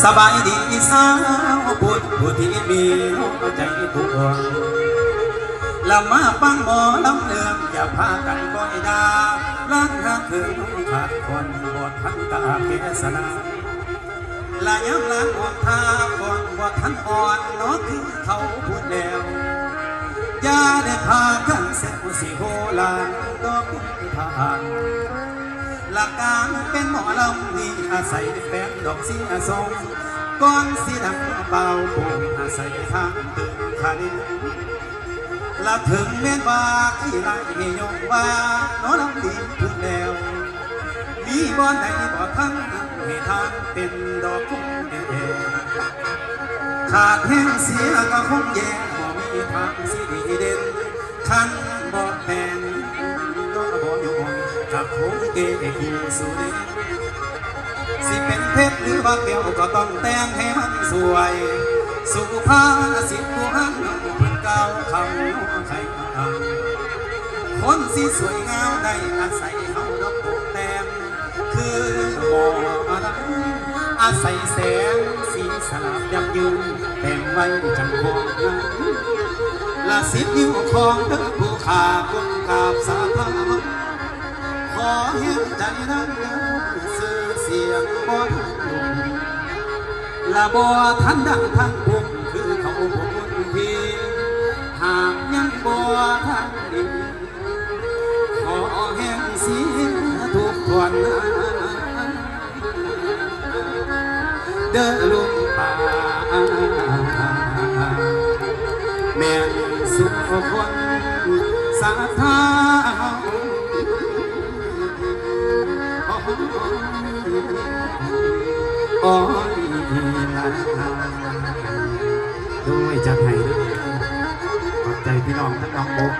สบายดีสาวพูดผู้ที่มีหัวใจปวงลำมาฟังหมอลำเลืองอย่าพากันก้อยดาล้างหักคือขาดคนบททันตาเกษนาลาย้ำล้างออกทาก่อนบททันอ่อนน้อคือเขาพูดแล้วอย่าได้พากันเสร็จสิโหลานดอกทานหลักการเป็นหมอลำนี่อาศัยแฟนดอกสีอาสงก้อนสีดังเบาปุ่มอาศัยทางตื่นขันละถึงเม่นว่าที่ไรยงว่าน้อลำดีพูดแล้วมีบ่ไหนบ่ทั้งให้ทางเป็นดอกพุ่มเด่ขาดแห้งเสียก็คงแย่บ่มีทางสิดีเด่นขันบ่แทนน้อบ่ยงกับคงเกคู่สุดสิเป็นเพชรหรือว่าแก้วก็ต้องแต่งให้มันสวยสุภาษิตผู้หันเหมือนเก่าเขาใครคนสิสวยงามได้อาศัยเขาดอกตกแต่งคือบ่อะไรอาศัยแสงสีสลับยับยืนแต่งไว้จังหวะละสิบนิ้วของเดินผู้ขากุมกาบสาธารณขอเห็นใจนั้นสื่อเสียงบ่ทันลงละบ่ทันดังทันปุ่มคือเขาบุญทีหากยังบ่ทันดีขอเห็นเสียทุกคนเดินลุกป่าแม่นสุคนสาธาโอ้ยลาโดยจัดให้ขอบใจพี่น้องทั้งน้องบุ๊ก